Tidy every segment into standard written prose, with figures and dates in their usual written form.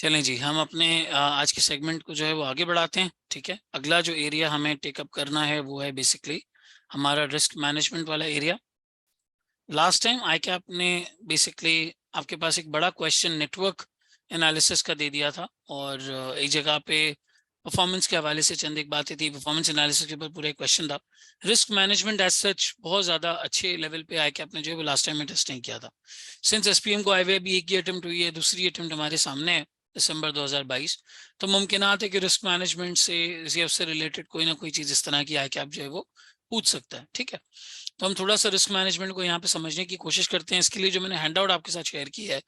चलें जी, हम अपने आज के सेगमेंट को जो है वो आगे बढ़ाते हैं। ठीक है, अगला जो एरिया हमें टेकअप करना है वो है बेसिकली हमारा रिस्क मैनेजमेंट वाला area. Last time I cap ने बेसिकली आपके पास एक बड़ा क्वेश्चन नेटवर्क एनालिसिस का दे दिया था, और एक जगह पे परफॉर्मेंस के हवाले से चंद एक बातें थी। परफॉर्मेंस एनालिसिस के ऊपर पूरा एक क्वेश्चन था। रिस्क मैनेजमेंट एज सच बहुत ज़्यादा अच्छे लेवल पे आई कैप ने जो है वो लास्ट टाइम में टेस्ट नहीं किया था। सिंस एसपीएम को आए हुए अभी एक ही अटेम्प्ट हुई है, दूसरी अटेम्प्ट हमारे सामने है दिसंबर 2022। तो मुमकिनात है कि रिस्क मैनेजमेंट से रिजर्व से रिलेटेड कोई ना कोई चीज़ इस तरह की आई कैप जो है वो पूछ सकता है। ठीक है, तो हम थोड़ा सा रिस्क मैनेजमेंट को यहाँ पे समझने की कोशिश करते हैं। इसके लिए जो मैंने हैंडआउट आपके साथ शेयर किया है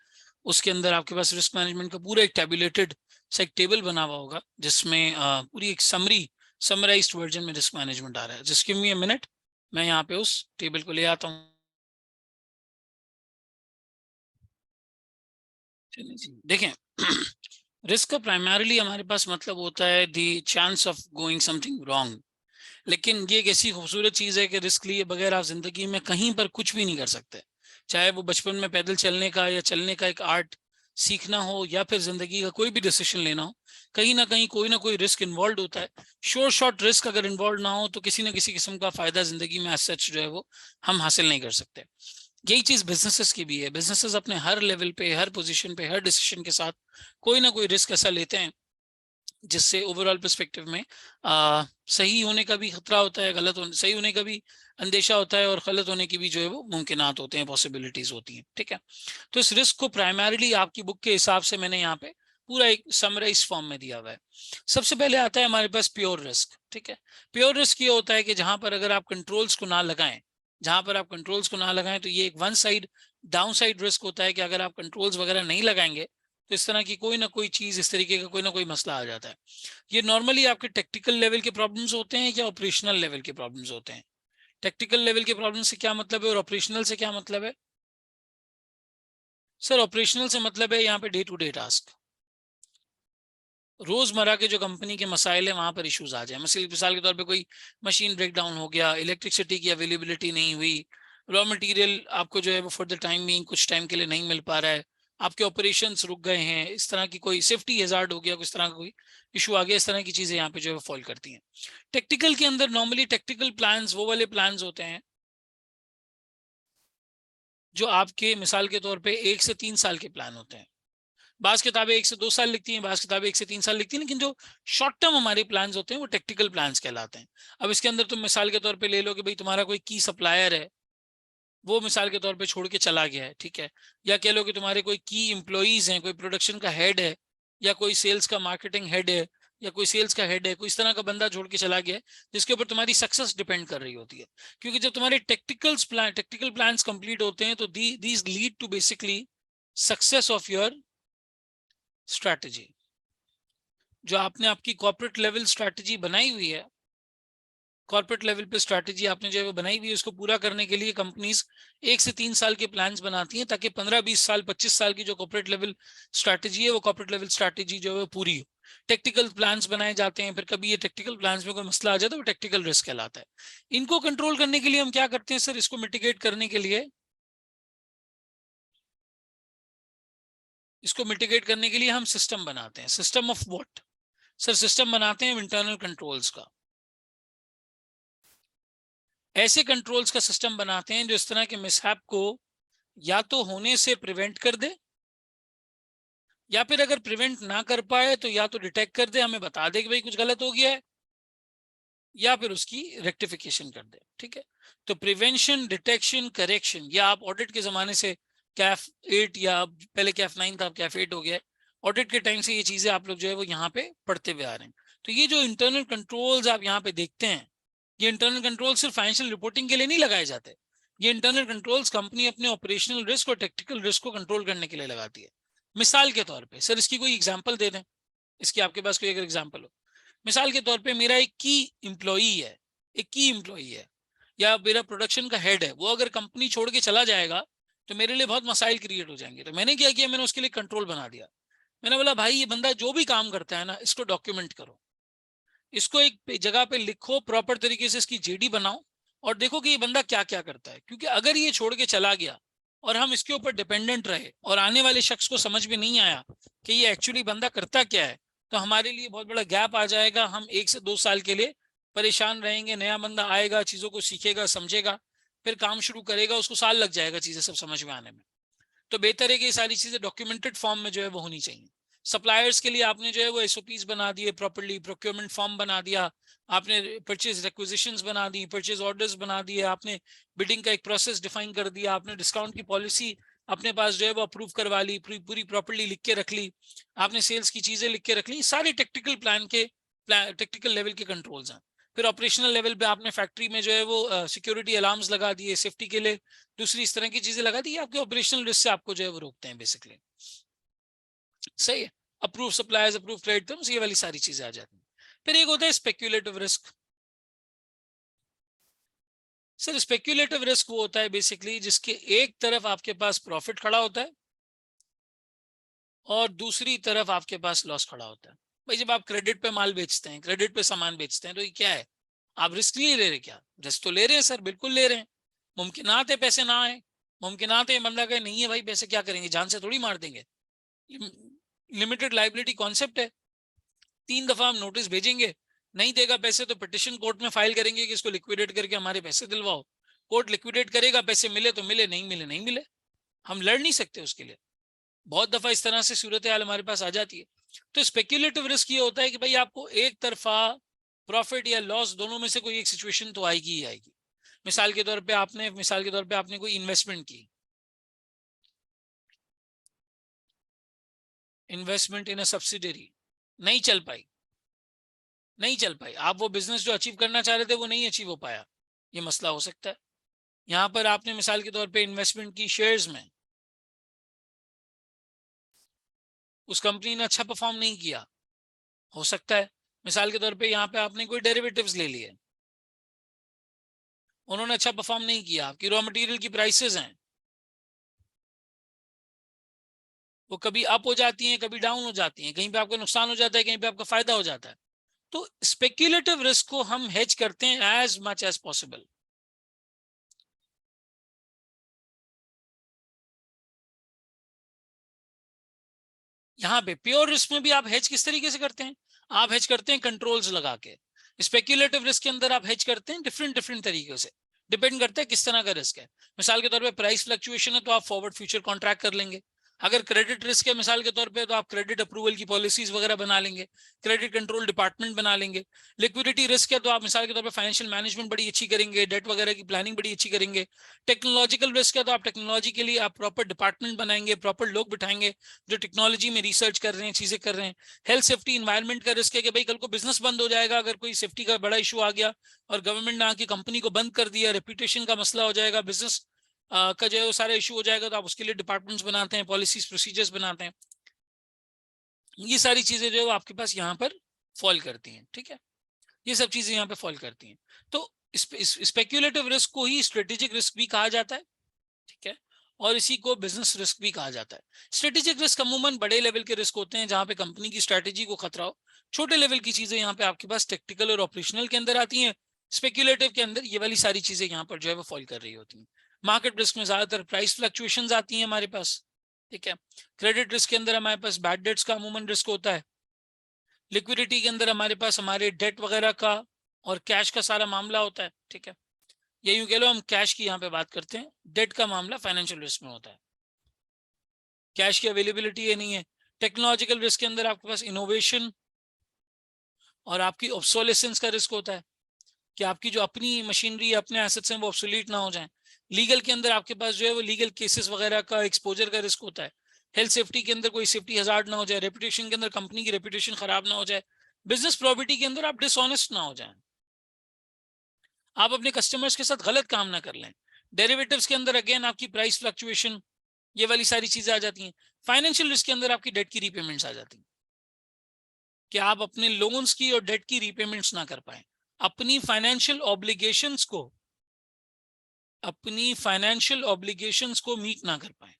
उसके अंदर आपके पास रिस्क मैनेजमेंट का पूरा एक टैबुलेटेड सा एक टेबल बना हुआ होगा, जिसमें पूरी एक समराइज्ड वर्जन में रिस्क मैनेजमेंट आ रहा है। Just give me a minute, मैं यहाँ पे उस टेबल को ले आता हूँ। चलिए जी, देखें रिस्क का प्राइमरीली हमारे पास मतलब होता है the chance of going something wrong. लेकिन ये एक ऐसी खूबसूरत चीज़ है कि रिस्क लिए बगैर आप ज़िंदगी में कहीं पर कुछ भी नहीं कर सकते। चाहे वो बचपन में पैदल चलने का या चलने का एक आर्ट सीखना हो, या फिर ज़िंदगी का कोई भी डिसीजन लेना हो, कहीं ना कहीं कोई ना कोई रिस्क इन्वॉल्व होता है। शॉर्ट रिस्क अगर इन्वॉल्व ना हो तो किसी न किसी किस्म का फ़ायदा ज़िंदगी में एज सच जो है वो हम हासिल नहीं कर सकते। यही चीज़ बिजनेसेस की भी है। बिजनेसेस अपने हर लेवल पे, हर पोजीशन पे, हर डिसीजन के साथ कोई ना कोई रिस्क ऐसा लेते हैं जिससे ओवरऑल पर्सपेक्टिव में सही होने का भी खतरा होता है, सही होने का भी अंदेशा होता है, और गलत होने की भी जो है वो मुमकिनात होते हैं, पॉसिबिलिटीज होती हैं। ठीक है, तो इस रिस्क को प्राइमरीली आपकी बुक के हिसाब से मैंने यहाँ पे पूरा एक समराइज फॉर्म में दिया हुआ है। सबसे पहले आता है हमारे पास प्योर रिस्क। ठीक है, प्योर रिस्क ये होता है कि जहां पर अगर आप कंट्रोल्स को ना लगाएं, तो ये एक one side down side risk होता है कि अगर आप कंट्रोल्स वगैरह नहीं लगाएंगे तो इस तरह की कोई ना कोई चीज, इस तरीके का कोई ना कोई मसला आ जाता है। ये नॉर्मली आपके टेक्टिकल लेवल के प्रॉब्लम्स होते हैं या ऑपरेशनल लेवल के प्रॉब्लम्स होते हैं। टेक्निकल लेवल के प्रॉब्लम से क्या मतलब है और ऑपरेशनल से क्या मतलब है? सर, ऑपरेशनल से मतलब है यहाँ पे डे टू डे टास्क, रोजमर्रा के जो कंपनी के मसाइल है वहां पर इश्यूज आ जाए। मिसाल के तौर पे कोई मशीन ब्रेक डाउन हो गया, इलेक्ट्रिसिटी की अवेलेबिलिटी नहीं हुई, रॉ मटेरियल आपको जो है वो फॉर द टाइम बीइंग कुछ टाइम के लिए नहीं मिल पा रहा है, आपके ऑपरेशंस रुक गए हैं, इस तरह की कोई सेफ्टी हैजार्ड हो गया, किस तरह का कोई इशू आ गया, इस तरह की चीजें यहाँ पे जो है फॉल करती हैं। टेक्निकल के अंदर नॉर्मली टेक्निकल प्लान्स वो वाले प्लान्स होते हैं जो आपके मिसाल के तौर पे 1 से 3 साल के प्लान होते हैं। बाज़ किताबें 1 से 2 साल लिखती हैं, बाज़ किताबें 1 से 3 साल लिखती हैं, लेकिन जो शॉर्ट टर्म हमारे प्लान्स होते हैं वो टेक्निकल प्लान्स कहलाते हैं। अब इसके अंदर तुम मिसाल के तौर पे ले लो कि भाई तुम्हारा कोई की सप्लायर है, वो मिसाल के तौर पे छोड़ के चला गया है। ठीक है, या कह लो कि तुम्हारे कोई की एम्प्लॉइज हैं, कोई प्रोडक्शन का हेड है, या कोई सेल्स का मार्केटिंग हेड है, या कोई सेल्स का हेड है, कोई इस तरह का बंदा छोड़ के चला गया है जिसके ऊपर तुम्हारी सक्सेस डिपेंड कर रही होती है। क्योंकि जब तुम्हारे टेक्निकल प्लान्स कंप्लीट होते हैं तो these lead to basically success of your strategy. जो आपने आपकी कॉर्पोरेट लेवल स्ट्रैटेजी बनाई हुई है, कॉर्पोरेट लेवल पे स्ट्रैटेजी आपने जो है वो बनाई हुई है, उसको पूरा करने के लिए कंपनीज 1 से 3 साल के प्लान्स बनाती हैं ताकि 15-20 साल 25 साल की जो कॉर्पोरेट लेवल स्ट्रैटेजी है वो कॉर्पोरेट लेवल स्ट्रैटेजी जो है वो पूरी हो। टेक्निकल प्लान्स बनाए जाते हैं, फिर कभी ये टेक्निकल प्लान्स में कोई मसला आ जाता है वो टेक्निकल रिस्क कहलाता है। इनको कंट्रोल करने के लिए हम क्या करते हैं सर? इसको मिटिगेट करने के लिए हम सिस्टम बनाते हैं। System of what? Sir, system बनाते हैं इंटरनल कंट्रोल्स का। ऐसे कंट्रोल्स का सिस्टम बनाते हैं जो इस तरह के मिसहैप को या तो होने से प्रिवेंट कर दे, या फिर अगर प्रिवेंट ना कर पाए तो या तो डिटेक्ट कर दे, हमें बता दे कि भाई कुछ गलत हो गया है, या फिर उसकी रेक्टिफिकेशन कर दे। ठीक है, तो प्रिवेंशन, डिटेक्शन, करेक्शन, या आप ऑडिट के जमाने से कैफ 8 या पहले कैफ 9 था, अब कैफ 8 हो गया है, ऑडिट के टाइम से ये चीजें आप लोग जो है वो यहाँ पे पढ़ते हुए आ रहे हैं। तो ये जो इंटरनल कंट्रोल्स आप यहाँ पे देखते हैं, ये इंटरनल कंट्रोल सिर्फ फाइनेंशियल रिपोर्टिंग के लिए नहीं लगाए जाते। ये इंटरनल कंट्रोल्स कंपनी अपने ऑपरेशनल रिस्क और टेक्निकल रिस्क को कंट्रोल करने के लिए लगाती है। मिसाल के तौर पे सर, इसकी कोई एग्जांपल दे दें, इसकी आपके पास कोई अगर एग्जांपल हो। मिसाल के तौर पे मेरा एक की एम्प्लॉई है, या मेरा प्रोडक्शन का हेड है, वो अगर कंपनी छोड़ के चला जाएगा तो मेरे लिए बहुत मसाइल क्रिएट हो जाएंगे। तो मैंने क्या किया, मैंने उसके लिए कंट्रोल बना दिया। मैंने बोला भाई ये बंदा जो भी काम करता है ना, इसको डॉक्यूमेंट करो, इसको एक जगह पे लिखो, प्रॉपर तरीके से इसकी जेडी बनाओ, और देखो कि ये बंदा क्या क्या करता है। क्योंकि अगर ये छोड़ के चला गया और हम इसके ऊपर डिपेंडेंट रहे और आने वाले शख्स को समझ में नहीं आया कि ये एक्चुअली बंदा करता क्या है, तो हमारे लिए बहुत बड़ा गैप आ जाएगा। हम 1 से 2 साल के लिए परेशान रहेंगे। नया बंदा आएगा, चीजों को सीखेगा, समझेगा, फिर काम शुरू करेगा, उसको साल लग जाएगा चीजें सब समझ में आने में। तो बेहतर है कि ये सारी चीजें डॉक्यूमेंटेड फॉर्म में जो है वो होनी चाहिए। सप्लायर्स के लिए आपने जो है वो एसओपीज बना दिए प्रॉपर्ली, प्रोक्योरमेंट फॉर्म बना दिया आपने, परचेज रिक्विजिशंस बना दी, परचेज ऑर्डर्स बना दिए आपने, बिडिंग का एक प्रोसेस डिफाइन कर दिया आपने, डिस्काउंट की पॉलिसी अपने पास जो है वो अप्रूव करवा ली, पूरी प्रॉपर्ली लिख के रख ली आपने, सेल्स की चीजें लिख के रख ली। सारे टेक्निकल प्लान के टेक्निकल लेवल के कंट्रोल्स हैं। फिर ऑपरेशनल लेवल पे आपने फैक्ट्री में जो है वो सिक्योरिटी अलार्म्स लगा दिए, सेफ्टी के लिए दूसरी इस तरह की चीजें लगा दी, आपके ऑपरेशनल रिस्क से आपको जो है वो रोकते हैं बेसिकली। सही है। Approve suppliers, approve credit terms, ये वाली सारी चीजें आ जाती हैं। फिर एक होता है speculative risk. Sir speculative risk वो होता है बेसिकली जिसके एक तरफ आपके पास प्रॉफिट खड़ा होता है और दूसरी तरफ आपके पास लॉस खड़ा होता है। भाई जब आप क्रेडिट पे माल बेचते हैं, क्रेडिट पे सामान बेचते हैं, तो ये क्या है, आप रिस्क नहीं ले रहे क्या? रिस्क तो ले रहे हैं सर, बिल्कुल ले रहे हैं। मुमकिनात है पैसे ना आए, मुमकिनात है बंदा कहे नहीं है भाई पैसे, क्या करेंगे, जान से थोड़ी मार देंगे। लिमिटेड लाइबिलिटी कॉन्सेप्ट है। 3 दफा हम नोटिस भेजेंगे, नहीं देगा पैसे तो पिटिशन कोर्ट में फाइल करेंगे कि इसको लिक्विडेट करके हमारे पैसे दिलवाओ। कोर्ट लिक्विडेट करेगा, पैसे मिले तो मिले, नहीं मिले नहीं मिले। हम लड़ नहीं सकते उसके लिए। बहुत दफा इस तरह से सूरत हाल हमारे पास आ जाती है। तो स्पेक्यूलेटिव रिस्क ये होता है कि भाई आपको एक तरफा प्रॉफिट या लॉस दोनों में से कोई एक सिचुएशन तो आएगी ही आएगी। मिसाल के तौर पे आपने कोई इन्वेस्टमेंट की, इन्वेस्टमेंट इन अ सब्सिडरी, नहीं चल पाई, नहीं चल पाई, आप वो बिजनेस जो अचीव करना चाह रहे थे वो नहीं अचीव हो पाया, ये मसला हो सकता है। यहां पर आपने मिसाल के तौर पे इन्वेस्टमेंट की शेयर्स में, उस कंपनी ने अच्छा परफॉर्म नहीं किया, हो सकता है। मिसाल के तौर पे यहाँ पे आपने कोई डेरिवेटिव्स ले लिए, उन्होंने अच्छा परफॉर्म नहीं किया, आपकी रॉ मटेरियल की प्राइसेस हैं वो कभी अप हो जाती हैं, कभी डाउन हो जाती हैं, कहीं पे आपका नुकसान हो जाता है, कहीं पे आपका फायदा हो जाता है। तो स्पेक्यूलेटिव रिस्क को हम हेज करते हैं एज मच एज पॉसिबल। यहाँ पे प्योर रिस्क में भी आप हेज किस तरीके से करते हैं, आप हेज करते हैं कंट्रोल्स लगा के। स्पेक्यूलेटिव रिस्क के अंदर आप हेज करते हैं डिफरेंट डिफरेंट तरीके से, डिपेंड करता है किस तरह का रिस्क है। मिसाल के तौर पे प्राइस फ्लक्चुएशन है तो आप फॉरवर्ड फ्यूचर कॉन्ट्रैक्ट कर लेंगे। अगर क्रेडिट रिस्क है मिसाल के तौर पे, तो आप क्रेडिट अप्रूवल की पॉलिसीज वगैरह बना लेंगे, क्रेडिट कंट्रोल डिपार्टमेंट बना लेंगे। लिक्विडिटी रिस्क है तो आप मिसाल के तौर पे फाइनेंशियल मैनेजमेंट बड़ी अच्छी करेंगे, डेट वगैरह की प्लानिंग बड़ी अच्छी करेंगे। टेक्नोलॉजिकल रिस्क है तो आप टेक्नोलॉजी के लिए आप प्रॉपर डिपार्टमेंट बनाएंगे, प्रॉपर लोग बिठाएंगे जो टेक्नोलॉजी में रिसर्च कर रहे हैं, चीजें कर रहे हैं। हेल्थ सेफ्टी इन्वायरमेंट का रिस्क है कि भाई कल को बिजनेस बंद हो जाएगा, अगर कोई सेफ्टी का बड़ा इशू आ गया और गवर्नमेंट ने आके कंपनी को बंद कर दिया, रेपुटेशन का मसला हो जाएगा, बिजनेस का जो है वो सारा इशू हो जाएगा, तो आप उसके लिए डिपार्टमेंट्स बनाते हैं, पॉलिसीज प्रोसीजर्स बनाते हैं। ये सारी चीजें जो है वो आपके पास यहाँ पर फॉल करती हैं, ठीक है, ये सब चीजें यहाँ पे फॉल करती हैं। तो स्पेक्यूलेटिव रिस्क को ही स्ट्रेटेजिक रिस्क भी कहा जाता है, ठीक है, और इसी को बिजनेस रिस्क भी कहा जाता है। स्ट्रेटेजिक रिस्क अमूमन बड़े लेवल के रिस्क होते हैं जहां पे कंपनी की स्ट्रेटेजी को खतरा हो। छोटे लेवल की चीजें यहाँ पे आपके पास टेक्निकल और ऑपरेशनल के अंदर आती हैं। स्पेक्यूलेटिव के अंदर ये वाली सारी चीजें यहाँ पर जो है वो फॉल कर रही होती हैं। मार्केट रिस्क में ज्यादातर प्राइस फ्लक्चुएशंस आती हैं हमारे पास, ठीक है। क्रेडिट रिस्क के अंदर हमारे पास बैड डेट्स का अमूमन रिस्क होता है। लिक्विडिटी के अंदर हमारे पास हमारे डेट वगैरह का और कैश का सारा मामला होता है, ठीक है। ये यूं कह लो हम कैश की यहाँ पे बात करते हैं, डेट का मामला फाइनेंशियल रिस्क में होता है, कैश की अवेलेबिलिटी है नहीं है। टेक्नोलॉजिकल रिस्क के अंदर आपके पास इनोवेशन और आपकी ऑब्सोलेसेंस का रिस्क होता है कि आपकी जो अपनी मशीनरी या अपने एसेट्स हैं वो ऑब्सोलीट ना हो जाएं। लीगल के अंदर आपके पास जो है वो लीगल केसेस वगैरह का एक्सपोजर का रिस्क होता है। हेल्थ सेफ्टी के अंदर कोई सेफ्टी हजार्ड ना हो जाए, रेपुटेशन के अंदर कंपनी की रेपुटेशन खराब ना हो जाए, बिजनेस प्रॉपर्टी के अंदर आप डिसऑनेस्ट ना हो जाए, आप अपने कस्टमर्स के साथ गलत काम ना कर लें। डेरिवेटिव्स के अंदर अगेन आपकी प्राइस फ्लक्चुएशन, ये वाली सारी चीजें आ जाती हैं। फाइनेंशियल रिस्क के अंदर आपकी डेट की रीपेमेंट्स आ जाती हैं कि आप अपने लोन्स की और डेट की रीपेमेंट्स ना कर पाए, अपनी फाइनेंशियल ऑब्लिगेशंस को, अपनी फाइनेंशियल ऑब्लिगेशंस को मीट ना कर पाए।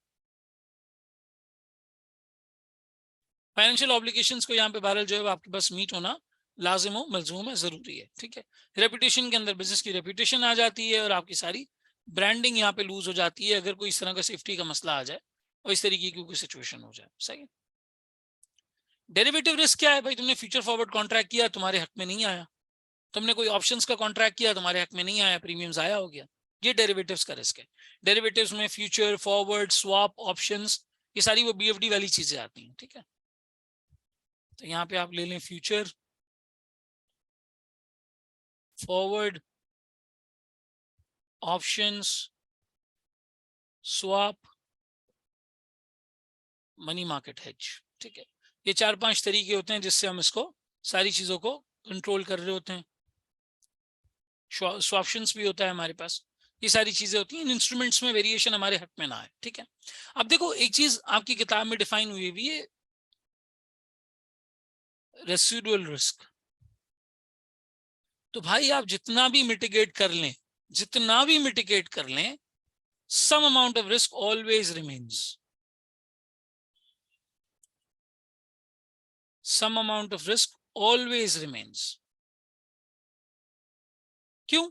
फाइनेंशियल ऑब्लिगेशंस को यहाँ पे बहरहाल जो है आपके पास मीट होना लाजिम हो, मलजूम है, जरूरी है, ठीक है। रेपुटेशन के अंदर बिजनेस की रेपुटेशन आ जाती है और आपकी सारी ब्रांडिंग यहाँ पे लूज हो जाती है अगर कोई इस तरह का सेफ्टी का मसला आ जाए और इस तरीके की कोई सिचुएशन हो जाए, सही है। डेरिवेटिव रिस्क क्या है भाई? तुमने फ्यूचर फॉरवर्ड कॉन्ट्रैक्ट किया, तुम्हारे हक में नहीं आया। तुमने कोई ऑप्शंस का कॉन्ट्रैक्ट किया, तुम्हारे हक में नहीं आया, प्रीमियम्स आया हो गया। ये डेरिवेटिव्स का रिस्क है। डेरिवेटिव्स में फ्यूचर, फॉरवर्ड, स्वैप, ऑप्शंस, ये सारी वो बीएफडी वाली चीजें आती हैं, ठीक है। तो यहाँ पे आप ले लें future, forward, options, swap, money market hedge, ठीक है। ये 4-5 तरीके होते हैं जिससे हम इसको सारी चीजों को कंट्रोल कर रहे होते हैं। स्वैप्शंस भी होता है हमारे पास। ये सारी चीजें होती हैं। इन इंस्ट्रूमेंट्स में वेरिएशन हमारे हक में ना आए, ठीक है। अब देखो एक चीज आपकी किताब में डिफाइन हुई हुई है, रेसिडुअल रिस्क। तो भाई आप जितना भी मिटिगेट कर लें, जितना भी मिटिगेट कर लें, some amount of risk always remains. Some amount of risk always remains. क्यों?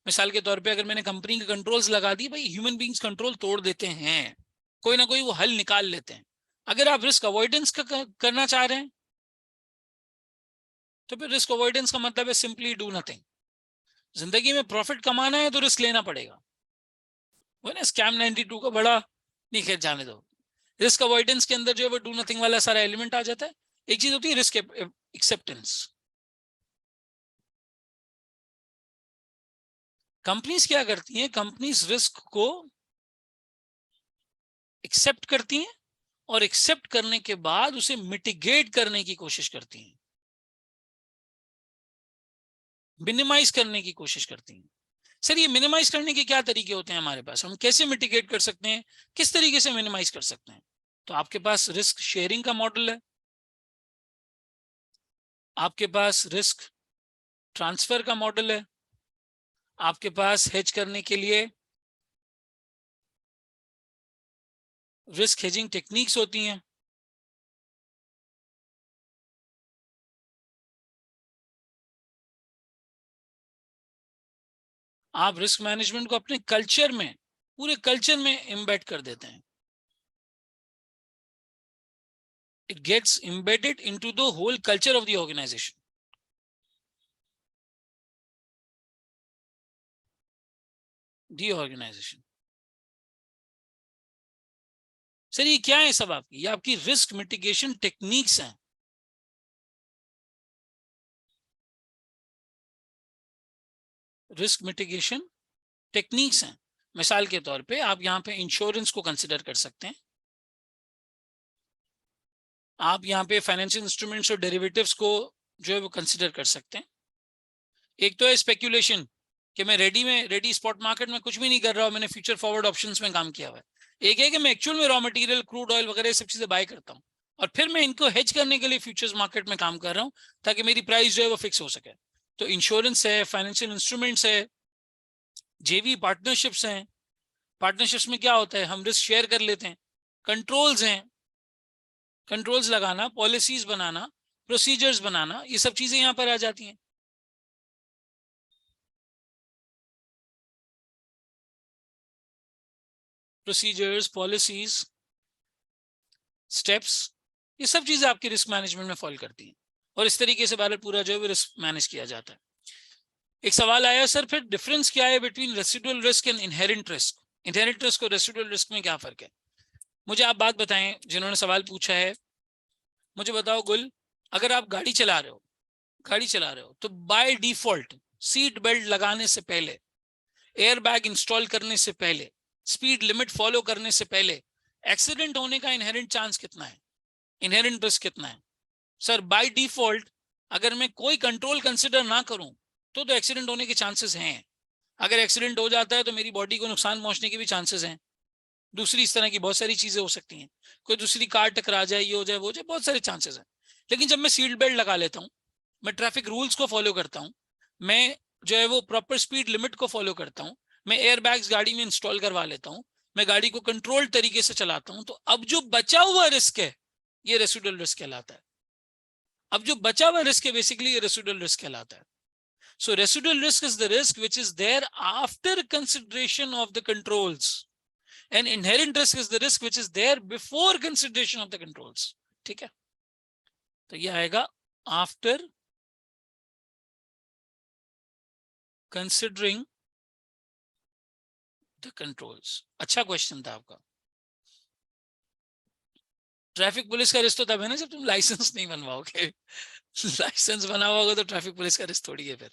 मिसाल के तौर पे अगर मैंने कंपनी के कंट्रोल्स लगा दी, भाई ह्यूमन बींग्स कंट्रोल तोड़ देते हैं, कोई ना कोई वो हल निकाल लेते हैं। अगर आप रिस्क अवॉइडेंस करना चाह रहे हैं, तो फिर रिस्क अवॉइडेंस का मतलब है सिंपली डू नथिंग। जिंदगी में प्रॉफिट कमाना है तो रिस्क लेना पड़ेगा। वो ना स्कैम 92 का बड़ा, नहीं खैर जाने दो। रिस्क अवॉइडेंस के अंदर जो है वो डू नथिंग वाला सारा एलिमेंट आ जाता है। एक चीज होती है रिस्क एक्सेप्टेंस। कंपनीज क्या करती हैं? कंपनीज रिस्क को एक्सेप्ट करती हैं और एक्सेप्ट करने के बाद उसे मिटिगेट करने की कोशिश करती हैं, मिनिमाइज करने की कोशिश करती हैं। सर ये मिनिमाइज करने के क्या तरीके होते हैं हमारे पास? हम कैसे मिटिगेट कर सकते हैं, किस तरीके से मिनिमाइज कर सकते हैं? तो आपके पास रिस्क शेयरिंग का मॉडल है, आपके पास रिस्क ट्रांसफर का मॉडल है, आपके पास हेज करने के लिए रिस्क हेजिंग टेक्निक्स होती हैं। आप रिस्क मैनेजमेंट को अपने कल्चर में, पूरे कल्चर में एम्बेड कर देते हैं। It gets embedded into the whole culture of the organization. The organization. Sir ये क्या है सब आपकी? ये आपकी रिस्क मिटिगेशन टेक्निक्स हैं। रिस्क मिटिगेशन टेक्निक्स हैं। मिसाल के तौर पे आप यहाँ पे इंश्योरेंस को कंसिडर कर सकते हैं, आप यहाँ पे फाइनेंशियल इंस्ट्रूमेंट्स और डेरिवेटिव्स को जो है वो कंसिडर कर सकते हैं। एक तो है स्पेक्यूलेशन, कि मैं रेडी स्पॉट मार्केट में कुछ भी नहीं कर रहा हूँ, मैंने फ्यूचर फॉरवर्ड ऑप्शंस में काम किया हुआ है। एक है कि मैं एक्चुअल में रॉ मटेरियल, क्रूड ऑयल वगैरह सब चीजें बाय करता हूँ और फिर मैं इनको हेज करने के लिए फ्यूचर्स मार्केट में काम कर रहा हूँ ताकि मेरी प्राइस जो है वो फिक्स हो सके। तो इंश्योरेंस है, फाइनेंशियल इंस्ट्रूमेंट्स है, जेवी पार्टनरशिप्स हैं। पार्टनरशिप्स में क्या होता है? हम रिस्क शेयर कर लेते हैं। कंट्रोल्स हैं, कंट्रोल्स लगाना, पॉलिसीज बनाना, प्रोसीजर्स बनाना, ये सब चीजें यहाँ पर आ जाती हैं। प्रोसीजर्स, पॉलिसीज, स्टेप्स, ये सब चीजें आपकी रिस्क मैनेजमेंट में फॉल करती हैं और इस तरीके से भारत पूरा जो है रिस्क मैनेज किया जाता है। एक सवाल आया सर फिर डिफरेंस क्या है between residual risk and inherent risk? Inherent risk और रेसिडुअल रिस्क में क्या फर्क है? मुझे आप बात बताएं, जिन्होंने सवाल पूछा है, मुझे बताओ गुल, अगर आप गाड़ी चला रहे हो, तो बाय डिफॉल्ट सीट बेल्ट लगाने से पहले, एयर बैग इंस्टॉल करने से पहले, स्पीड लिमिट फॉलो करने से पहले एक्सीडेंट होने का इनहेरेंट चांस कितना है, इनहेरेंट रिस्क कितना है? सर बाय डिफॉल्ट अगर मैं कोई कंट्रोल कंसिडर ना करूं तो एक्सीडेंट होने के चांसेस हैं। अगर एक्सीडेंट हो जाता है तो मेरी बॉडी को नुकसान पहुंचने के भी चांसेस हैं। दूसरी इस तरह की बहुत सारी चीजें हो सकती हैं, कोई दूसरी कार टकरा जाए, ये हो जाए, वो हो जाए, बहुत सारे चांसेस हैं। लेकिन जब मैं सीट बेल्ट लगा लेता हूँ, मैं ट्रैफिक रूल्स को फॉलो करता हूँ, मैं जो है वो प्रॉपर स्पीड लिमिट को फॉलो करता हूँ, मैं एयर बैग्स गाड़ी में इंस्टॉल करवा लेता हूँ, मैं गाड़ी को कंट्रोल्ड तरीके से चलाता हूँ, तो अब जो बचा हुआ रिस्क है ये रेसिडुअल रिस्क कहलाता है। अब जो बचा हुआ रिस्क है बेसिकली ये रेसिडुअल रिस्क कहलाता है। So residual risk is the risk which is there after consideration of the controls, and inherent risk is the risk which is there before consideration of the controls. ठीक है, तो ये आएगा after considering the controls. अच्छा question था आपका। Traffic police का risk तो तब है ना जब तुम लाइसेंस नहीं बनवाओगे। लाइसेंस बना हुआ होगा तो ट्रैफिक पुलिस का रिस्क थोड़ी है फिर,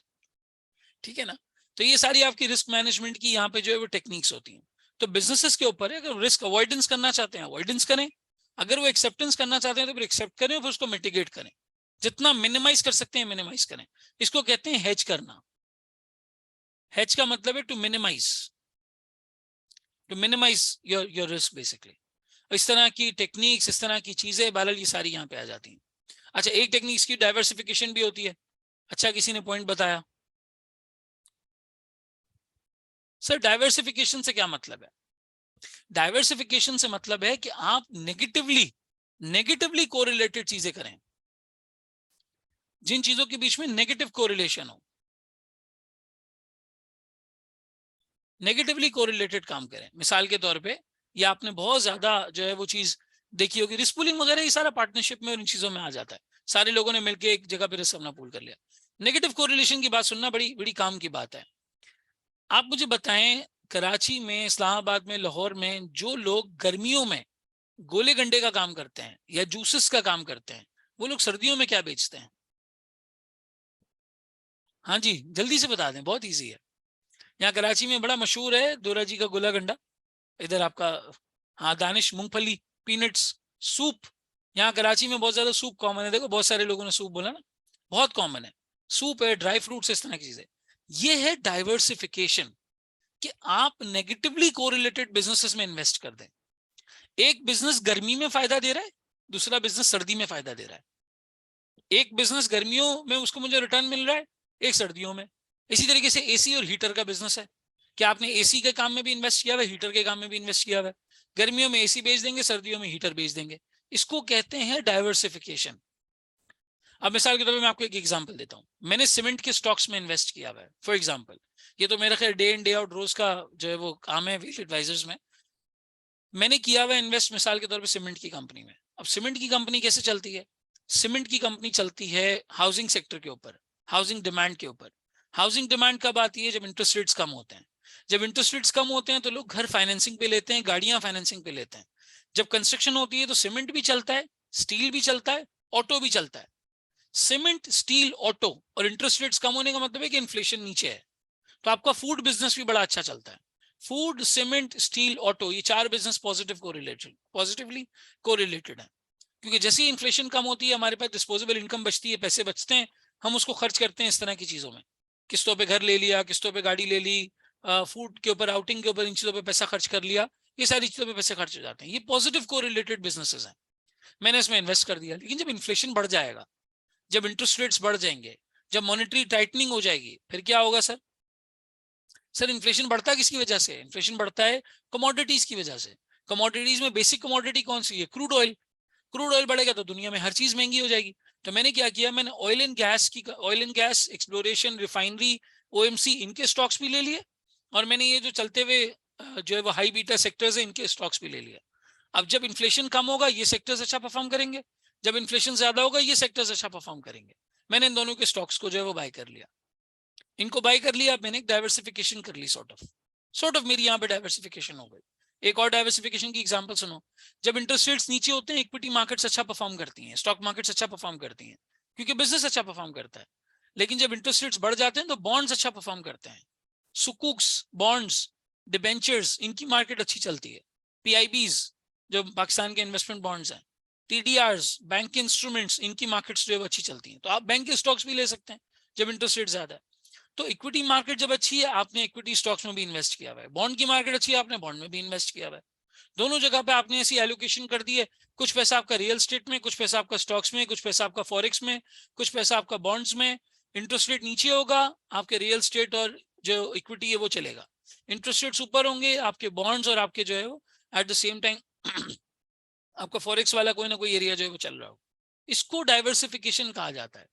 ठीक है ना। तो ये सारी आपकी रिस्क मैनेजमेंट की यहाँ पे जो है वो टेक्निक्स होती हैं। तो बिजनेसेस के ऊपर है, अगर रिस्क अवॉइडेंस करना चाहते हैं अवॉइडेंस करें, अगर वो एक्सेप्टेंस करना चाहते हैं तो फिर एक्सेप्ट करें, फिर उसको मिटिगेट करें, जितना मिनिमाइज कर सकते हैं मिनिमाइज करें। इसको कहते हैं हेज करना। हेज का मतलब है to minimise your risk basically. इस तरह की टेक्निक्स, इस तरह की चीजें बालल ये सारी यहाँ पे आ जाती हैं। अच्छा, एक टेक्निक्स की डाइवर्सिफिकेशन भी होती है। अच्छा, किसी ने पॉइंट बताया सर डाइवर्सिफिकेशन से क्या मतलब है? डाइवर्सिफिकेशन से मतलब है कि आप नेगेटिवली कोरिलेटेड चीजें करें, जिन चीजों के बीच में नेगेटिव कोरिलेशन हो, नेगेटिवली कोरिलेटेड काम करें। मिसाल के तौर पे ये आपने बहुत ज्यादा जो है वो चीज देखी होगी, रिस्क पूलिंग वगैरह, ये सारा पार्टनरशिप में और इन चीजों में आ जाता है। सारे लोगों ने मिलकर एक जगह पे रिस्क अपना पूल कर लिया। नेगेटिव कोरिलेशन की बात सुनना बड़ी बड़ी काम की बात है। आप मुझे बताएं, कराची में, इस्लामाबाद में, लाहौर में जो लोग गर्मियों में गोले गंडे का काम करते हैं या जूसेस का काम करते हैं, वो लोग सर्दियों में क्या बेचते हैं? हाँ जी, जल्दी से बता दें, बहुत इजी है। यहाँ कराची में बड़ा मशहूर है दोरा जी का गोला गंडा। इधर आपका, हाँ, दानिश मूंगफली, पीनट्स, सूप। यहाँ कराची में बहुत ज्यादा सूप कॉमन है। देखो बहुत सारे लोगों ने सूप बोला ना, बहुत कॉमन है। सूप है, ड्राई फ्रूट्स, इस तरह की चीजें। ये है डाइवर्सिफिकेशन, कि आप नेगेटिवली कोरिलेटेड बिजनेसेस में इन्वेस्ट कर दें। एक बिजनेस गर्मी में फायदा दे रहा है, दूसरा बिजनेस सर्दी में फायदा दे रहा है। एक बिजनेस गर्मियों में उसको मुझे रिटर्न मिल रहा है, एक सर्दियों में। इसी तरीके से एसी और हीटर का बिजनेस है। क्या आपने एसी के काम में भी इन्वेस्ट किया हुआ है, हीटर के काम में भी इन्वेस्ट किया हुआ है? गर्मियों में एसी बेच देंगे, सर्दियों में हीटर बेच देंगे। इसको कहते हैं डाइवर्सिफिकेशन। अब मिसाल के तौर पर मैं आपको एक एग्जांपल देता हूं। मैंने सीमेंट के स्टॉक्स में इन्वेस्ट किया हुआ है फॉर एग्जांपल। ये तो मेरा खैर डे इन डे आउट रोज का जो है वो काम है वेल्थ एडवाइजर्स में। मैंने किया हुआ इन्वेस्ट मिसाल के तौर पे सीमेंट की कंपनी में। अब सीमेंट की कंपनी कैसे चलती है? सीमेंट की कंपनी चलती है हाउसिंग सेक्टर के ऊपर, हाउसिंग डिमांड के ऊपर। हाउसिंग डिमांड कब आती है? जब इंटरेस्ट रेट्स कम होते हैं। जब इंटरेस्ट रेट्स कम होते हैं तो लोग घर फाइनेंसिंग पे लेते हैं, गाड़ियां फाइनेंसिंग पे लेते हैं। जब कंस्ट्रक्शन होती है तो सीमेंट भी चलता है, स्टील भी चलता है, ऑटो भी चलता है। सीमेंट, स्टील, ऑटो और इंटरेस्ट रेट्स कम होने का मतलब है कि इन्फ्लेशन नीचे है। तो आपका फूड बिजनेस भी बड़ा अच्छा चलता है। फूड, सीमेंट, स्टील, ऑटो, ये चार बिजनेस पॉजिटिवली कोरिलेटेड है। क्योंकि जैसे ही इन्फ्लेशन कम होती है हमारे पास डिस्पोजेबल इनकम बचती है, पैसे बचते हैं, हम उसको खर्च करते हैं इस तरह की चीजों में। किस्तों पे घर ले लिया, किस्तों पे गाड़ी ले ली, फूड के ऊपर, आउटिंग के ऊपर, इन चीजों पे पैसा खर्च कर लिया। ये सारी चीजों पे पैसे खर्च हो जाते हैं। ये पॉजिटिव कोरिलेटेड बिजनेसेस हैं। मैंने इसमें इन्वेस्ट कर दिया। लेकिन जब इन्फ्लेशन बढ़ जाएगा, जब इंटरेस्ट रेट्स बढ़ जाएंगे, जब मॉनेटरी टाइटनिंग हो जाएगी, फिर क्या होगा सर? सर इन्फ्लेशन बढ़ता है किसकी वजह से? इन्फ्लेशन बढ़ता है कमोडिटीज की वजह से। कमोडिटीज में बेसिक कमोडिटी कौन सी है? Crude oil. क्रूड ऑयल बढ़ेगा तो दुनिया में हर चीज महंगी हो जाएगी। तो मैंने क्या किया, मैंने oil and gas exploration, refinery, OMC, इनके स्टॉक्स भी ले लिए। और मैंने ये जो चलते हुए जो है वो हाई बीटा सेक्टर्स है, इनके स्टॉक्स भी ले लिया। अब जब इन्फ्लेशन कम होगा ये सेक्टर्स अच्छा परफॉर्म करेंगे, जब इन्फ्लेशन ज्यादा होगा ये सेक्टर्स अच्छा परफॉर्म करेंगे। मैंने इन दोनों के स्टॉक्स को जो है वो बाय कर लिया। इनको बाय कर लिया, मैंने एक डाइवर्सिफिकेशन कर ली, सॉर्ट ऑफ मेरी यहाँ पे डाइवर्सिफिकेशन हो गई। एक और डाइवर्सिफिकेशन की एग्जांपल सुनो। जब इंटरेस्ट रेट्स नीचे होते हैं इक्विटी मार्केट्स अच्छा परफॉर्म करती हैं, स्टॉक मार्केट्स अच्छा परफॉर्म करती हैं, क्योंकि बिजनेस अच्छा परफॉर्म करता है। लेकिन जब इंटरेस्ट रेट्स बढ़ जाते हैं तो बॉन्ड्स अच्छा परफॉर्म करते हैं। सुकूक्स, बॉन्ड्स, डिबेंचर्स, इनकी मार्केट अच्छी चलती है। पीआईबीज, जो पाकिस्तान के इन्वेस्टमेंट बॉन्ड्स हैं, टीडीआरस, बैंक के इंस्ट्रूमेंट्स, इनकी मार्केट्स जो है अच्छी चलती हैं। तो आप बैंक के स्टॉक्स भी ले सकते हैं जब इंटरेस्ट रेट ज्यादा है। तो इक्विटी मार्केट जब अच्छी है आपने इक्विटी स्टॉक्स में भी इन्वेस्ट किया हुआ है, बॉन्ड की मार्केट अच्छी है आपने बॉन्ड में भी इन्वेस्ट किया हुआ है। दोनों जगह पे आपने ऐसी एलोकेशन कर दी है, कुछ पैसा आपका रियल स्टेट में, कुछ पैसा आपका स्टॉक्स में, कुछ पैसा आपका फॉरेक्स में, कुछ पैसा आपका बॉन्ड्स में। इंटरेस्ट रेट नीचे होगा आपके रियल स्टेट और जो इक्विटी है वो चलेगा। इंटरेस्ट रेट ऊपर होंगे आपके बॉन्ड्स और आपके जो है वो एट द सेम टाइम आपका फॉरेक्स वाला कोई ना कोई एरिया जो है वो चल रहा हो। इसको डाइवर्सिफिकेशन कहा जाता है।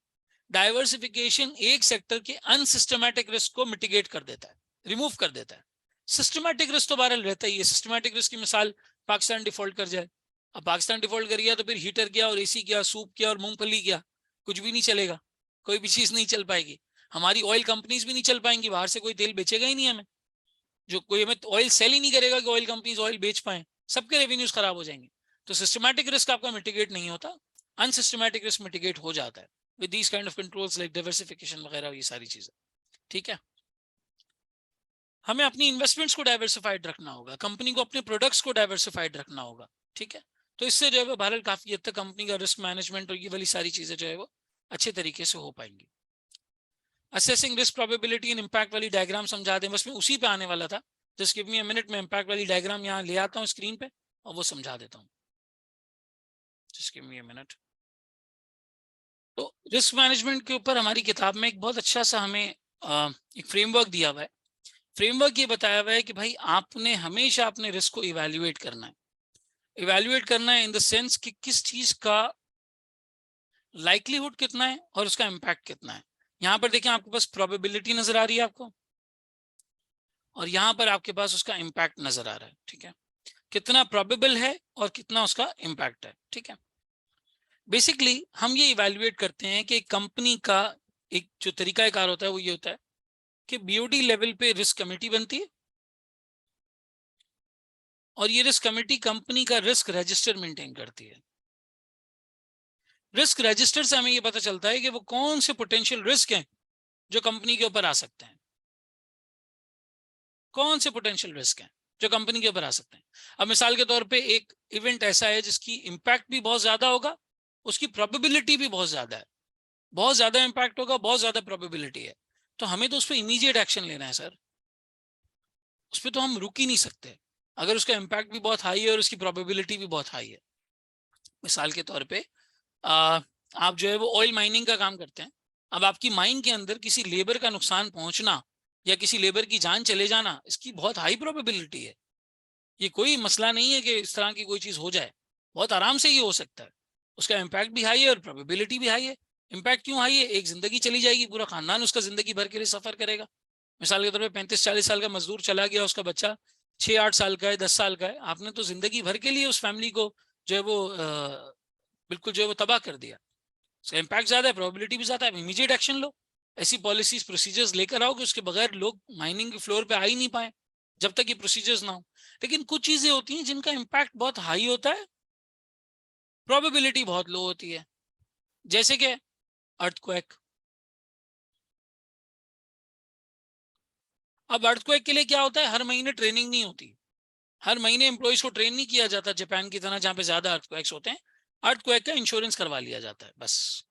डाइवर्सिफिकेशन एक सेक्टर के अनसिस्टमैटिक रिस्क को मिटिगेट कर देता है, रिमूव कर देता है। सिस्टमैटिक रिस्क तो बहरहाल रहता ही है। सिस्टमैटिक रिस्क की मिसाल पाकिस्तान डिफॉल्ट कर जाए, अब पाकिस्तान डिफॉल्ट कर गया तो फिर हीटर क्या और एसी क्या, सूप क्या और मूंगफली क्या, कुछ भी नहीं चलेगा, कोई भी चीज नहीं चल पाएगी। हमारी ऑयल कंपनीज भी नहीं चल पाएंगी, बाहर से कोई तेल बेचेगा ही नहीं हमें, जो कोई हमें ऑयल सेल ही नहीं करेगा कि ऑयल कंपनीज ऑयल बेच पाए, सबके रेवेन्यूज खराब हो जाएंगे। तो सिस्टमैटिक रिस्क आपका मिटिगेट नहीं होता, अनसिस्टमैटिक रिस्क मिटिगेट हो जाता है with these kind of controls like diversification वगैरह, ये सारी चीजें। ठीक है, हमें अपनी इन्वेस्टमेंट्स को डाइवर्सिफाइड रखना होगा, कंपनी को अपने प्रोडक्ट्स को डाइवर्सिफाइड रखना होगा। ठीक है, तो इससे जो है वो भारत काफी हद तक कंपनी का रिस्क मैनेजमेंट और ये वाली सारी चीजें जो है वो अच्छे तरीके से हो पाएंगी। Assessing risk probability and impact वाली डायग्राम समझा दें, बस मैं उसी पे आने वाला था। Just give me a minute, में इम्पैक्ट वाली डायग्राम यहाँ ले आता हूँ स्क्रीन पे और वो समझा देता हूँ। Just give me a minute. तो रिस्क मैनेजमेंट के ऊपर हमारी किताब में एक बहुत अच्छा सा हमें एक फ्रेमवर्क दिया हुआ है। फ्रेमवर्क ये बताया हुआ है कि भाई आपने हमेशा अपने रिस्क को इवैल्यूएट करना है। इवैल्यूएट करना है इन द सेंस कि किस चीज का लाइक्लीहुड कितना है और उसका इम्पैक्ट कितना है। यहाँ पर देखें आपके पास प्रोबेबिलिटी नजर आ रही है आपको, और यहाँ पर आपके पास उसका इम्पैक्ट नजर आ रहा है। ठीक है, कितना प्रोबेबल है और कितना उसका इम्पैक्ट है। ठीक है, बेसिकली हम ये इवैल्यूएट करते हैं कि कंपनी का एक जो तरीकाकार होता है वो ये होता है कि बीओडी लेवल पे रिस्क कमेटी बनती है, और ये रिस्क कमेटी कंपनी का रिस्क रजिस्टर मेंटेन करती है। रिस्क रजिस्टर से हमें ये पता चलता है कि वो कौन से पोटेंशियल रिस्क हैं जो कंपनी के ऊपर आ सकते हैं, कौन से पोटेंशियल रिस्क हैं जो कंपनी के ऊपर आ सकते हैं। अब मिसाल के तौर पे एक इवेंट ऐसा है जिसकी इंपैक्ट भी बहुत ज्यादा होगा, उसकी प्रोबेबिलिटी भी बहुत ज्यादा है, बहुत ज्यादा इंपैक्ट होगा, बहुत ज्यादा प्रोबेबिलिटी है, तो हमें तो उस पर इमीडिएट एक्शन लेना है सर, उस पर तो हम रुक ही नहीं सकते अगर उसका इंपैक्ट भी बहुत हाई है और उसकी प्रोबेबिलिटी भी बहुत हाई है। मिसाल के तौर पे आप जो है वो ऑयल माइनिंग का काम करते हैं, अब आपकी माइन के अंदर किसी लेबर का नुकसान पहुंचना या किसी लेबर की जान चले जाना, इसकी बहुत हाई प्रोबेबिलिटी है। ये कोई मसला नहीं है कि इस तरह की कोई चीज हो जाए, बहुत आराम से ये हो सकता है, उसका इम्पैक्ट भी हाई है और प्रोबेबिलिटी भी हाई है। इम्पैक्ट क्यों हाई है? एक जिंदगी चली जाएगी, पूरा खानदान उसका जिंदगी भर के लिए सफर करेगा। मिसाल के तौर पर 35-40 साल का मजदूर चला गया, उसका बच्चा 6-8 साल का है, 10 साल का है, आपने तो जिंदगी भर के लिए उस फैमिली को जो है वो बिल्कुल जो है वो तबाह कर दिया। उसका इम्पैक्ट ज्यादा है, प्रोबेबिलिटी भी ज्यादा है, इमीडिएट एक्शन लो, ऐसी पॉलिसीज प्रोसीजर्स लेकर आओ कि उसके बगैर लोग माइनिंग के फ्लोर पे आ ही नहीं पाए जब तक ये प्रोसीजर्स ना हो। लेकिन कुछ चीजें होती हैं जिनका इम्पैक्ट बहुत हाई होता है, प्रोबेबिलिटी बहुत लो होती है, जैसे कि अर्थक्वेक। अब अर्थक्वेक के लिए क्या होता है, हर महीने ट्रेनिंग नहीं होती, हर महीने एम्प्लॉइज को ट्रेन नहीं किया जाता जापान की तरह जहां पे ज्यादा अर्थक्वेक्स होते हैं। अर्थक्वेक का इंश्योरेंस करवा लिया जाता है, बस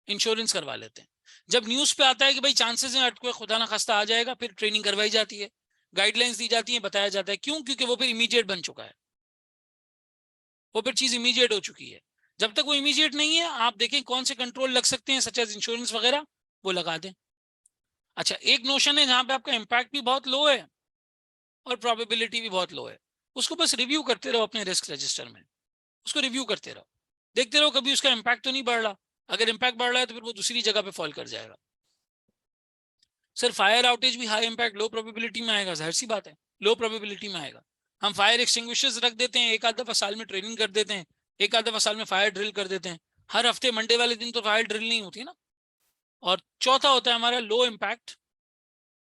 इंश्योरेंस करवा लेते हैं। जब न्यूज पे आता है कि भाई चांसेस हैं अर्थक्वेक खुदा ना खास्ता आ जाएगा, फिर ट्रेनिंग करवाई जाती है, गाइडलाइंस दी जाती है, बताया जाता है। क्यों? क्योंकि वो फिर इमीडिएट बन चुका है, वो फिर चीज इमीडिएट हो चुकी है। जब तक वो इमीडिएट नहीं है, आप देखें कौन से कंट्रोल लग सकते हैं सच एज इंश्योरेंस वगैरह, वो लगा दें। अच्छा, एक नोशन है जहां पे आपका इम्पैक्ट भी बहुत लो है और प्रोबेबिलिटी भी बहुत लो है, उसको बस रिव्यू करते रहो अपने रिस्क रजिस्टर में, उसको रिव्यू करते रहो, देखते रहो कभी उसका इम्पैक्ट तो नहीं बढ़ रहा। अगर इम्पैक्ट बढ़ रहा है तो फिर वो दूसरी जगह पे फॉल कर जाएगा। सर फायर आउटेज भी हाई इम्पैक्ट लो प्रोबेबिलिटी में आएगा, जाहिर सी बात है, लो प्रोबेबिलिटी में आएगा। हम फायर एक्सटिंग्विशर्स रख देते हैं, एक आध दफा साल में ट्रेनिंग कर देते हैं, एक आध दफा साल में फायर ड्रिल कर देते हैं, हर हफ्ते मंडे वाले दिन तो फायर ड्रिल नहीं होती ना। और चौथा होता है हमारा लो इम्पैक्ट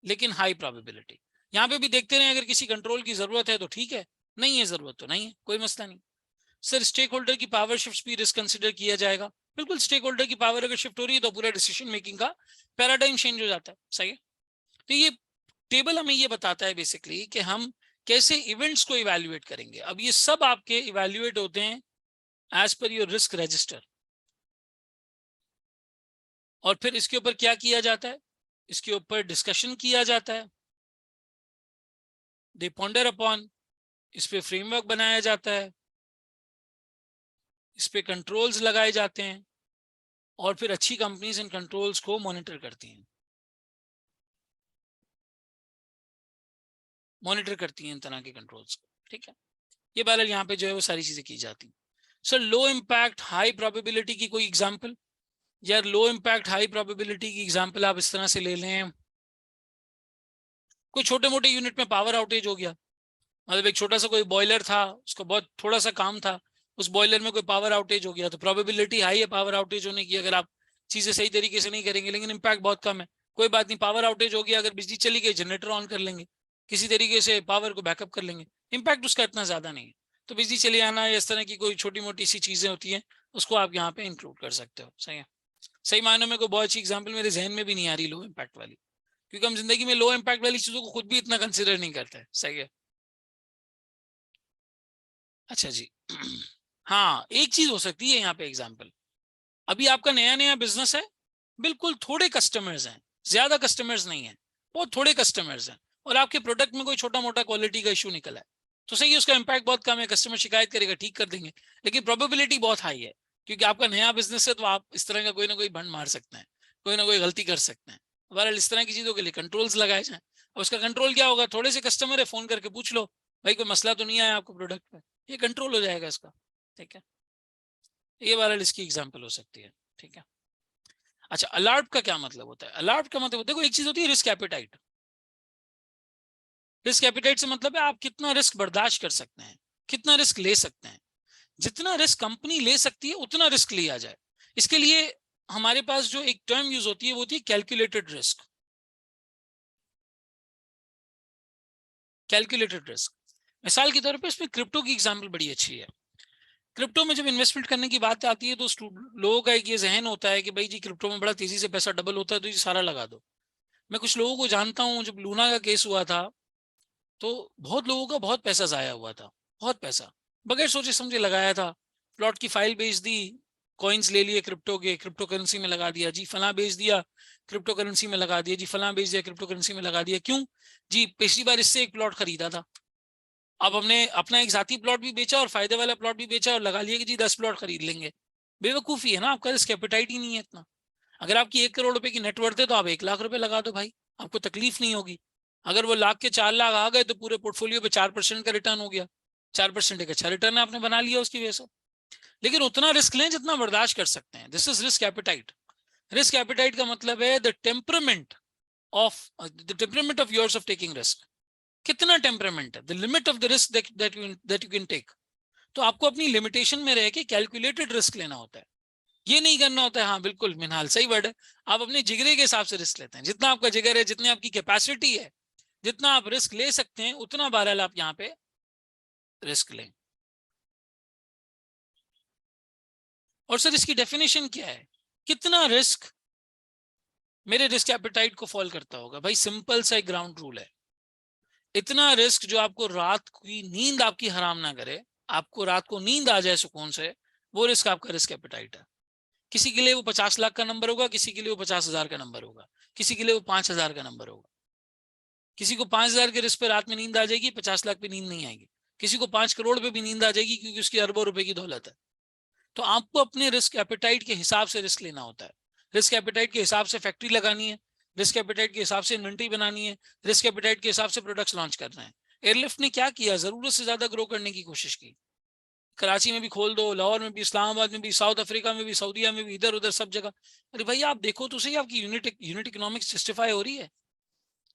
लेकिन हाई प्रोबेबिलिटी। यहाँ पे भी देखते रहे, अगर किसी कंट्रोल की जरूरत है तो ठीक है, नहीं है जरूरत तो नहीं है, कोई मसला नहीं। सर स्टेक होल्डर की पावर शिफ्ट भी रिस्क कंसिडर किया जाएगा, बिल्कुल। स्टेक होल्डर की पावर अगर शिफ्ट हो रही है तो पूरा डिसीजन मेकिंग का पैराडाइम चेंज हो जाता है, सही है। तो ये टेबल हमें ये बताता है बेसिकली कि हम कैसे इवेंट्स को इवैल्यूएट करेंगे। अब ये सब आपके इवैल्यूएट होते हैं as per your risk register, और फिर इसके ऊपर क्या किया जाता है, इसके ऊपर डिस्कशन किया जाता है, दे पॉन्डर अपॉन, इस पे फ्रेमवर्क बनाया जाता है, इस पे कंट्रोल्स लगाए जाते हैं, और फिर अच्छी कंपनीज इन कंट्रोल्स को मॉनिटर करती हैं, मॉनिटर करती हैं इन तरह के कंट्रोल्स को। ठीक है, ये बार यहाँ पे जो है वो सारी चीजें की जाती हैं। Sir low impact high probability की कोई एग्जांपल? यार लो इम्पैक्ट हाई प्रोबेबिलिटी की एग्जांपल आप इस तरह से ले लें, कोई छोटे मोटे यूनिट में पावर आउटेज हो गया, मतलब एक छोटा सा कोई बॉयलर था, उसका बहुत थोड़ा सा काम था, उस बॉयलर में कोई पावर आउटेज हो गया तो प्रोबेबिलिटी हाई है पावर आउटेज होने की, अगर आप चीजें सही तरीके से नहीं करेंगे, लेकिन इम्पैक्ट बहुत कम है। कोई बात नहीं, पावर आउटेज हो गया, अगर बिजली चली गई जनरेटर ऑन कर लेंगे, किसी तरीके से पावर को बैकअप कर लेंगे, इम्पैक्ट उसका इतना ज्यादा नहीं है। तो बिजली चली आना या इस तरह की कोई छोटी मोटी सी चीजें होती हैं, उसको आप यहाँ पे इंक्लूड कर सकते हो। सही है। सही मायनों में कोई बहुत अच्छी एग्जाम्पल मेरे जहन में भी नहीं आ रही लो इम्पैक्ट वाली, क्योंकि हम जिंदगी में लो इम्पैक्ट वाली चीजों को खुद भी इतना कंसिडर नहीं करते हैं। सही है। अच्छा जी। हाँ, एक चीज हो सकती है यहाँ पे एग्जाम्पल, अभी आपका नया नया बिजनेस है, बिल्कुल थोड़े कस्टमर्स हैं, ज्यादा कस्टमर्स नहीं है, बहुत थोड़े कस्टमर्स हैं, और आपके प्रोडक्ट में कोई छोटा मोटा क्वालिटी का इशू निकला है, तो सही है, उसका इम्पैक्ट बहुत कम है, कस्टमर शिकायत करेगा, ठीक कर देंगे, लेकिन प्रोबेबिलिटी बहुत हाई है, क्योंकि आपका नया बिजनेस है, तो आप इस तरह का कोई ना कोई भंड मार सकते हैं, कोई ना कोई गलती कर सकते हैं। बहरहाल इस तरह की चीजों के लिए कंट्रोल्स लगाए जाए। और उसका कंट्रोल क्या होगा, थोड़े से कस्टमर है, फोन करके पूछ लो भाई कोई मसला तो नहीं आया आपको प्रोडक्ट पे, ये कंट्रोल हो जाएगा इसका। ठीक है, ये बहरहाल इसकी एग्जाम्पल हो सकती है। ठीक है। अच्छा, अलर्ट का क्या मतलब होता है? अलर्ट का मतलब देखो, एक चीज होती है रिस्क एपेटाइट। रिस्क एपेटाइट से मतलब है आप कितना रिस्क बर्दाश्त कर सकते हैं, कितना रिस्क ले सकते हैं। जितना रिस्क कंपनी ले सकती है उतना रिस्क लिया जाए। इसके लिए हमारे पास जो एक टर्म यूज होती है वो होती है कैलकुलेटेड रिस्क। कैलकुलेटेड रिस्क, मिसाल के तौर पे इसमें क्रिप्टो की एग्जांपल बड़ी अच्छी है। क्रिप्टो में जब इन्वेस्टमेंट करने की बात आती है तो लोगों का एक ये जहन होता है कि भाई जी क्रिप्टो में बड़ा तेजी से पैसा डबल होता है तो ये सारा लगा दो। मैं कुछ लोगों को जानता हूं, जब लूना का केस हुआ था तो बहुत लोगों का बहुत पैसा जाया हुआ था, बहुत पैसा बगैर सोचे समझे लगाया था। प्लॉट की फाइल बेच दी, कॉइन्स ले लिए क्रिप्टो के, क्रिप्टो करेंसी में लगा दिया जी, फला बेच दिया क्रिप्टो करेंसी में लगा दिया जी, फला बेच दिया क्रिप्टो करेंसी में लगा दिया। क्यों जी, पिछली बार इससे एक प्लॉट खरीदा था, अब हमने अपना एक जाती प्लॉट भी बेचा और फायदे वाला प्लॉट भी बेचा और लगा लिया कि जी 10 प्लॉट खरीद लेंगे। बेवकूफी है ना, आपका रिस्क एपेटाइट ही नहीं है इतना। अगर आपकी 1 करोड़ रुपए की नेटवर्थ है तो आप 1 लाख रुपए लगा दो भाई, आपको तकलीफ नहीं होगी। अगर वो लाख के 4 लाख आ गए तो पूरे पोर्टफोलियो पे 4% का रिटर्न हो गया, 4% एक अच्छा रिटर्न आपने बना लिया उसकी वजह से। लेकिन उतना रिस्क लें जितना बर्दाश्त कर सकते हैं, this is risk appetite. Risk appetite का मतलब है the temperament of yours of taking risk. कितना टेम्परामेंट है, the limit of the risk that you can take. तो आपको अपनी लिमिटेशन में रह के कैलकुलेटेड रिस्क लेना होता है, ये नहीं करना होता है। हाँ बिल्कुल मिनहाल, सही वर्ड है, आप अपने जिगरे के हिसाब से रिस्क लेते हैं, जितना आपका जिगर है, जितनी आपकी कैपेसिटी है, जितना आप रिस्क ले सकते हैं उतना बहरहाल आप यहाँ पे रिस्क लें। और सर इसकी डेफिनेशन क्या है, कितना रिस्क मेरे रिस्क एपेटाइट को फॉल करता होगा? भाई सिंपल सा एक ग्राउंड रूल है, इतना रिस्क जो आपको रात की नींद आपकी हराम ना करे, आपको रात को नींद आ जाए सुकून से, वो रिस्क आपका रिस्क एपेटाइट है। किसी के लिए वो 50 लाख का नंबर होगा, किसी के लिए वो 50,000 का नंबर होगा, किसी के लिए वो 5,000 का नंबर होगा। किसी को 5,000 के रिस्क पे रात में नींद आ जाएगी, 50 लाख पे नींद नहीं आएगी। किसी को 5 करोड़ पे भी नींद आ जाएगी क्योंकि उसकी अरबों रुपए की दौलत है। तो आपको अपने रिस्क एपेटाइट के हिसाब से रिस्क लेना होता है। रिस्क एपेटाइट के हिसाब से फैक्ट्री लगानी है, रिस्क एपेटाइट के हिसाब से इन्वेंट्री बनानी है, रिस्क एपेटाइट के हिसाब से प्रोडक्ट्स लॉन्च करना है। एयरलिफ्ट ने क्या किया, जरूरत से ज्यादा ग्रो करने की कोशिश की। कराची में भी खोल दो, लाहौर में भी, इस्लामाबाद में भी, साउथ अफ्रीका में भी, सऊदीया में भी, इधर उधर सब जगह। अरे भाई आप देखो तो सही, आपकी यूनिट यूनिट इकोनॉमिक्स जस्टिफाई हो रही है।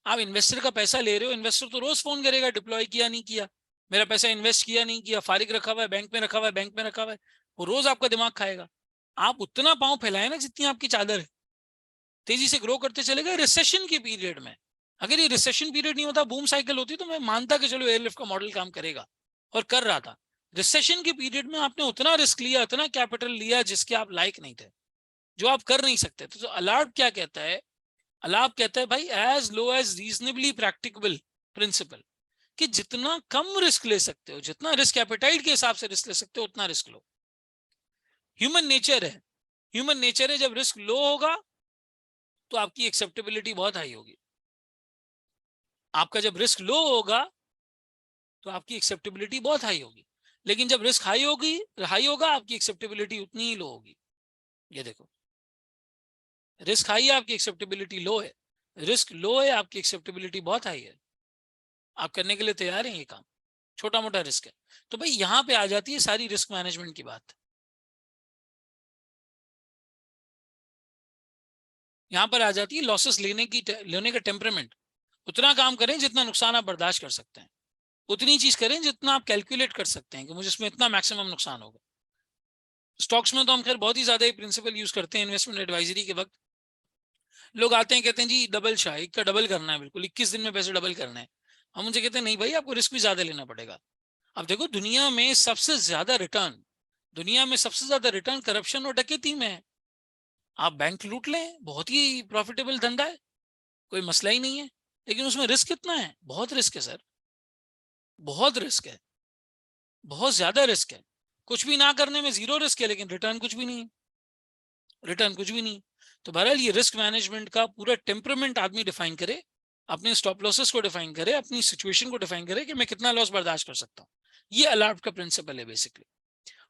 आप इन्वेस्टर का पैसा ले रहे हो, इन्वेस्टर तो रोज फोन करेगा डिप्लॉय किया नहीं किया, मेरा पैसा इन्वेस्ट किया नहीं किया, फारिग रखा हुआ है, बैंक में रखा हुआ है, बैंक में रखा हुआ है, वो रोज आपका दिमाग खाएगा। आप उतना पांव फैलाए ना जितनी आपकी चादर है, तेजी से ग्रो करते चले गए रिसेशन के पीरियड में। अगर ये रिसेशन पीरियड नहीं होता, बूम साइकिल होती, तो मैं मानता कि चलो एयरलिफ्ट का मॉडल काम करेगा, और कर रहा था। रिसेशन के पीरियड में आपने उतना रिस्क लिया, उतना कैपिटल लिया जिसके आप लायक नहीं थे, जो आप कर नहीं सकते। तो अलार्ट क्या कहता है, अलार्ट कहता है भाई as low as reasonably practicable principle, कि जितना कम रिस्क ले सकते हो, जितना रिस्क एपेटाइट के हिसाब से रिस्क ले सकते हो उतना रिस्क लो। ह्यूमन नेचर है, ह्यूमन नेचर है, जब रिस्क लो होगा तो आपकी एक्सेप्टेबिलिटी बहुत हाई होगी। आपका जब रिस्क लो होगा तो आपकी एक्सेप्टेबिलिटी बहुत हाई होगी, लेकिन जब रिस्क हाई होगा आपकी एक्सेप्टेबिलिटी उतनी ही लो होगी। ये देखो, रिस्क हाई है आपकी एक्सेप्टेबिलिटी लो है, रिस्क लो है आपकी एक्सेप्टेबिलिटी बहुत हाई है। आप करने के लिए तैयार हैं ये काम, छोटा मोटा रिस्क है। तो भाई यहां पे आ जाती है सारी रिस्क मैनेजमेंट की बात। यहां पर आ जाती है लॉसेस लेने का टेम्परामेंट। उतना काम करें जितना नुकसान आप बर्दाश्त कर सकते हैं। उतनी चीज करें जितना आप कैलकुलेट कर सकते हैं कि मुझे इसमें इतना मैक्सिमम नुकसान होगा। स्टॉक्स में तो हम खैर बहुत ही ज्यादा प्रिंसिपल यूज करते हैं इन्वेस्टमेंट एडवाइजरी के वक्त। लोग आते हैं कहते हैं जी डबल शाह, एक का डबल करना है, बिल्कुल 21 दिन में पैसे डबल करने हैं। हम उनसे कहते हैं नहीं भाई, आपको रिस्क भी ज्यादा लेना पड़ेगा। अब देखो दुनिया में सबसे ज्यादा रिटर्न, करप्शन और डकैती में है। आप बैंक लूट लें, बहुत ही प्रॉफिटेबल धंधा है, कोई मसला ही नहीं है, लेकिन उसमें रिस्क कितना है? बहुत रिस्क है सर, बहुत रिस्क है, बहुत ज्यादा रिस्क है। कुछ भी ना करने में जीरो रिस्क है, लेकिन रिटर्न कुछ भी नहीं, तो बहरहाल ये रिस्क मैनेजमेंट का पूरा टेम्परामेंट आदमी डिफाइन करे, अपने स्टॉप लॉसेस को डिफाइन करे, अपनी सिचुएशन को डिफाइन करे कि मैं कितना लॉस बर्दाश्त कर सकता हूँ। ये अलार्ट का प्रिंसिपल है बेसिकली।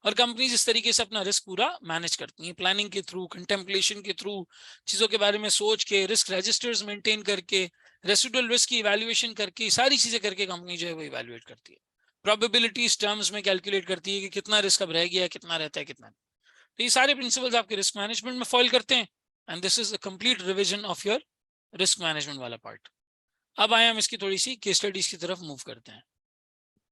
और कंपनीज इस तरीके से अपना रिस्क पूरा मैनेज करती हैं, प्लानिंग के थ्रू, कंटेम्पलेशन के थ्रू, चीजों के बारे में सोच के, रिस्क रजिस्टर्स मेंटेन करके, रेसिडुअल रिस्क की इवैल्यूएशन करके, सारी चीजें करके कंपनी जो है वो इवैल्यूएट करती है, प्रोबेबिलिटीज टर्म्स में कैलकुलेट करती है कि कितना रिस्क अब रह गया, कितना रहता है, कितना। तो ये सारे प्रिंसिपल्स आपके रिस्क मैनेजमेंट में फॉलो करते हैं, and this is a complete revision of your risk management वाला पार्ट। अब आए हम इसकी थोड़ी सी केस स्टडीज की तरफ मूव करते हैं।